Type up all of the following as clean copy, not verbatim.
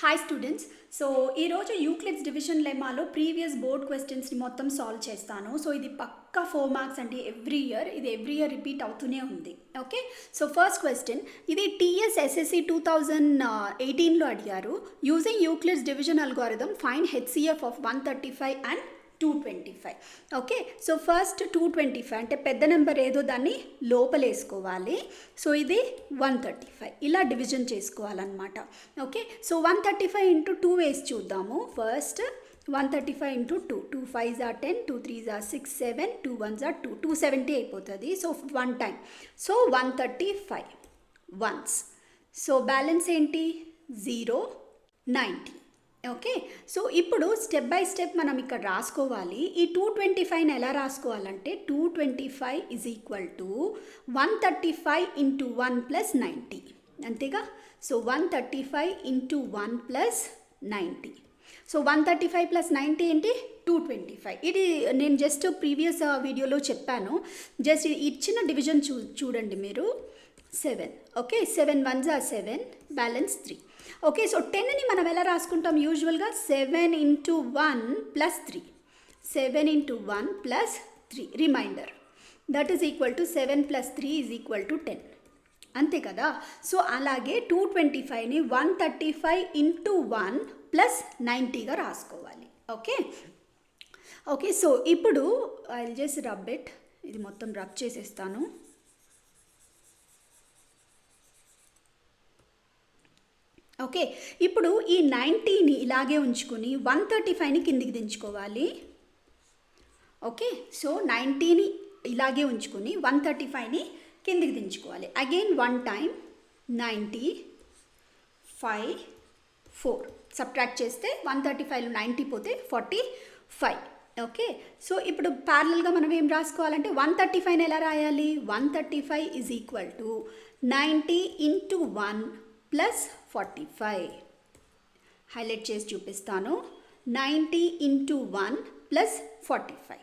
Hi students. So ఈరోజు Euclid's division లెమాలో previous board క్వశ్చన్స్ని మొత్తం సాల్వ్ చేస్తాను. సో ఇది పక్కా 4 మార్క్స్ అండి. ఎవ్రీ ఇయర్ రిపీట్ అవుతూనే ఉంది. ఓకే, సో ఫస్ట్ క్వశ్చన్ ఇది టీఎస్ ఎస్ఎస్సి 2018లో అడిగారు. Using Euclid's division algorithm find HCF of 135 and 225. Okay, so first 225 అంటే పెద్ద నెంబర్ ఏదో దాన్ని లోపలేసుకోవాలి. సో ఇది 135 ఇలా డివిజన్ చేసుకోవాలన్నమాట. ఓకే, సో 135 ఇంటూ 2 వేసి చూద్దాము. First 135 into 2, 2 5s are 10, 2 3s are 6 7, 2 1s are 2, 270 అయిపోతుంది. So 1 time, so 135 once. So balance ఏంటి 0 90. ఓకే, సో ఇప్పుడు స్టెప్ బై స్టెప్ మనం ఇక్కడ రాసుకోవాలి. ఈ 225ని ఎలా రాసుకోవాలంటే 225 is equal to 135 into 1 plus 90 అంతేగా. So 135 into 1 plus 90. So 135 plus 90 ఏంటి 225. ఇది నేను జస్ట్ ప్రీవియస్ వీడియోలో చెప్పాను. జస్ట్ ఇచ్చిన డివిజన్ చూడండి మీరు 7. Okay, 7 1s are 7, balance 3. Okay, so 10ని మనం ఎలా రాసుకుంటాం యూజువల్గా 7 into 1 plus 3, 7 into 1 plus 3 remainder, that is equal to 7 plus 3 is equal to 10 అంతే కదా. సో అలాగే 225ని 135 ఇంటూ 1 ప్లస్ 90గా రాసుకోవాలి. ఓకే ఓకే, సో ఇప్పుడు I will just rub it. ఇది మొత్తం రబ్ చేసేస్తాను. ఓకే, ఇప్పుడు ఈ 90ని ఇలాగే ఉంచుకొని 135ని కిందికి దించుకోవాలి. ఓకే, సో 90ని ఇలాగే ఉంచుకొని 135ని కిందికి దించుకోవాలి. అగైన్ 1 టైం 90 5 4 సబ్ట్రాక్ట్ చేస్తే 135లో 90 పోతే 45. ఓకే, సో ఇప్పుడు ప్యారలల్గా మనం ఏం రాసుకోవాలంటే 135ని ఎలా రాయాలి 135 is equal to 90 into 1 plus 45. Highlight చేసి చూపిస్తాను. 90 ఇంటూ 1 ప్లస్ 45.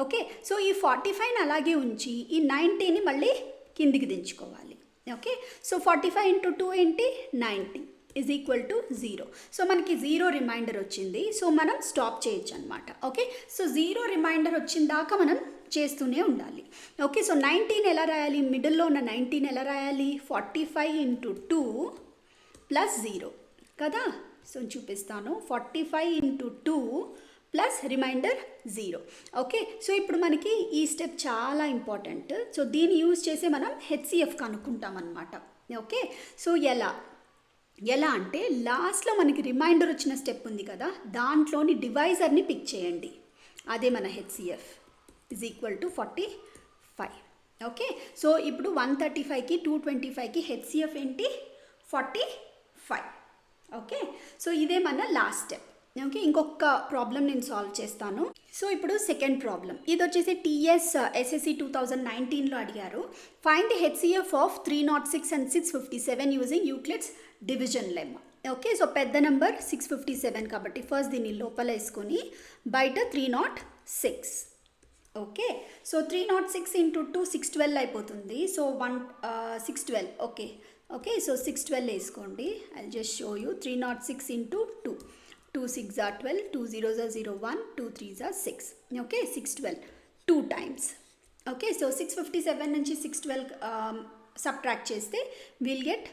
ఓకే, సో ఈ 45ని అలాగే ఉంచి ఈ 90ని మళ్ళీ కిందికి దించుకోవాలి. ఓకే, సో 45 ఇంటూ 2 ఏంటి 90 ఈజ్ ఈక్వల్ టు 0. సో మనకి 0 రిమైండర్ వచ్చింది. సో మనం స్టాప్ చేయొచ్చు అనమాట. ఓకే, సో 0 రిమైండర్ వచ్చిన దాకా మనం చేస్తూనే ఉండాలి. ఓకే, సో 90ని ఎలా రాయాలి, మిడిల్లో ఉన్న 90ని ఎలా రాయాలి 45 ఇంటూ 2 ప్లస్ 0 కదా. సో చూపిస్తాను 45 into 2 plus remainder 0. Okay, so ఇప్పుడు మనకి ఈ స్టెప్ చాలా ఇంపార్టెంట్. సో దీన్ని యూజ్ చేసి మనం హెచ్సిఎఫ్ కనుక్కుంటాం అనమాట. ఓకే, సో ఎలా అంటే లాస్ట్లో మనకి రిమైండర్ వచ్చిన స్టెప్ ఉంది కదా, దాంట్లోని డివైజర్ని పిక్ చేయండి. అదే మన HCF is equal to 45. Okay, so ఇప్పుడు 135కి 225కి హెచ్సిఎఫ్ ఏంటి 45. ఓకే, సో ఇదే మన లాస్ట్ స్టెప్. ఓకే, ఇంకొక ప్రాబ్లం నేను సాల్వ్ చేస్తాను. సో ఇప్పుడు సెకండ్ ప్రాబ్లం ఇది వచ్చేసి టీఎస్ ఎస్ఎస్సి 2019లో అడిగారు. Find the HCF of 306 and 657 using Euclid's division lemma. Okay, so పెద్ద నెంబర్ 657 కాబట్టి ఫస్ట్ దీన్ని లోపల వేసుకొని బయట 306. ఓకే, సో 306 ఇంటూ 2 612 అయిపోతుంది. సో 612. ఓకే, సో 612 వేసుకోండి. I just show you 306 into 2, 2 6s are 12, 2 0s are 0 1, 2 3s are 6. Okay, 612 2 times. Okay, so 657 నుంచి 612 subtract చేస్తే విల్ గెట్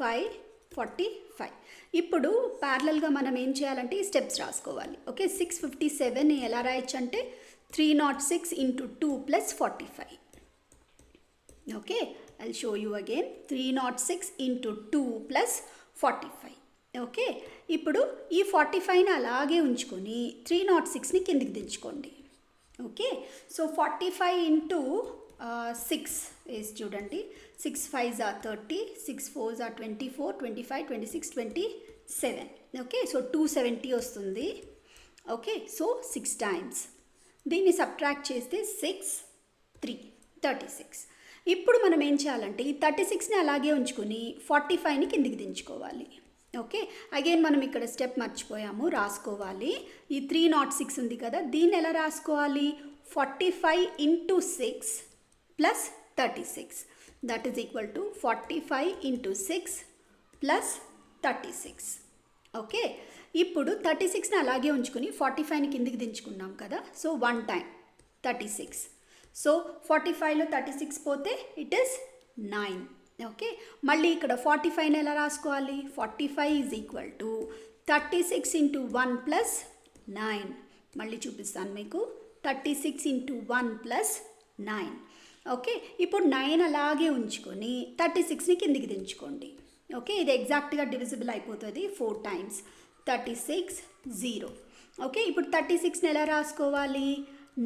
545. ఇప్పుడు ప్యారలల్గా మనం ఏం చేయాలంటే ఈ స్టెప్స్ రాసుకోవాలి. ఓకే, 657 ఎలా రాయొచ్చు అంటే 306 into 2 plus 45. Okay, I'll show you again 306 into 2 plus 45. Okay, ఇప్పుడు ఈ 45ని అలాగే ఉంచుకొని 306ని కిందికి దించుకోండి. ఓకే, సో 45 ఇంటూ 6 వేసి చూడండి. 6 5s are 30, 6 4s are 24, 25 26 27. Okay, so 270 వస్తుంది. ఓకే, సో 6 టైమ్స్ దీన్ని సబ్ట్రాక్ట్ చేస్తే 6 3 36. ఇప్పుడు మనం ఏం చేయాలంటే ఈ 36ని అలాగే ఉంచుకొని 45ని కిందికి దించుకోవాలి. ఓకే, అగైన్ మనం ఇక్కడ స్టెప్ మర్చిపోయాము, రాసుకోవాలి. ఈ 306 ఉంది కదా, దీన్ని ఎలా రాసుకోవాలి 45 into 6 plus 36, that is equal to 45 into 6 plus 36. Okay, ఇప్పుడు 36ని అలాగే ఉంచుకుని 45ని కిందికి దించుకున్నాం కదా. So 1 time 36. సో 45లో 36 పోతే ఇట్ ఈస్ 9. ఓకే, మళ్ళీ ఇక్కడ 45ని ఎలా రాసుకోవాలి? 45 is equal to 36 into 1 plus 9. మళ్ళీ చూపిస్తాను మీకు. 36 ఇంటూ 1 ప్లస్ 9. ఓకే, ఇప్పుడు 9 అలాగే ఉంచుకొని 36ని కిందికి దించుకోండి. ఓకే, ఇది ఎగ్జాక్ట్గా డివిజిబుల్ అయిపోతుంది 4 టైమ్స్. 36 0. ఓకే, ఇప్పుడు 36ని ఎలా రాసుకోవాలి?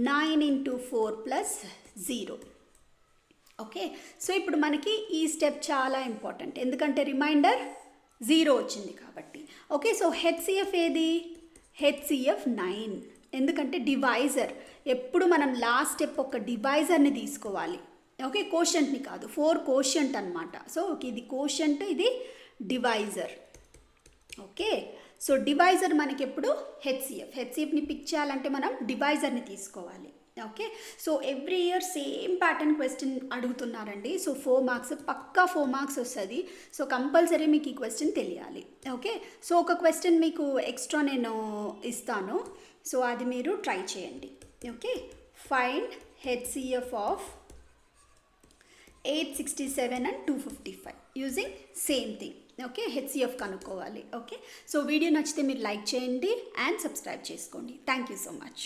9 ఇంటూ 4 ప్లస్ 0. ఓకే, సో ఇప్పుడు మనకి ఈ స్టెప్ చాలా ఇంపార్టెంట్, ఎందుకంటే రిమైండర్ 0 వచ్చింది కాబట్టి. ఓకే, సో హెచ్సిఎఫ్ ఏది? హెచ్సిఎఫ్ 9. ఎందుకంటే డివైజర్ ఎప్పుడు మనం లాస్ట్ స్టెప్ ఒక డివైజర్ని తీసుకోవాలి. ఓకే, కోషంట్ని కాదు, 4 కోషంట్ అనమాట. సో ఇది కోషంట్, ఇది డివైజర్. ఓకే, సో డివైజర్ మనకి ఎప్పుడు హెచ్సిఎఫ్ని పిక్ చేయాలంటే మనం డివైజర్ని తీసుకోవాలి. Okay, so every year same pattern question అడుగుతున్నారండి. సో 4 మార్క్స్, పక్కా 4 మార్క్స్ వస్తుంది. సో కంపల్సరీ మీకు ఈ క్వశ్చన్ తెలియాలి. ఓకే, సో ఒక క్వశ్చన్ మీకు ఎక్స్ట్రా నేను ఇస్తాను, సో అది మీరు ట్రై చేయండి. Okay, find HCF of 867 and 255 using same thing. Okay, HCF కనుక్కోవాలి. ఓకే, సో వీడియో నచ్చితే మీరు లైక్ చేయండి అండ్ సబ్స్క్రైబ్ చేసుకోండి. Thank you so much.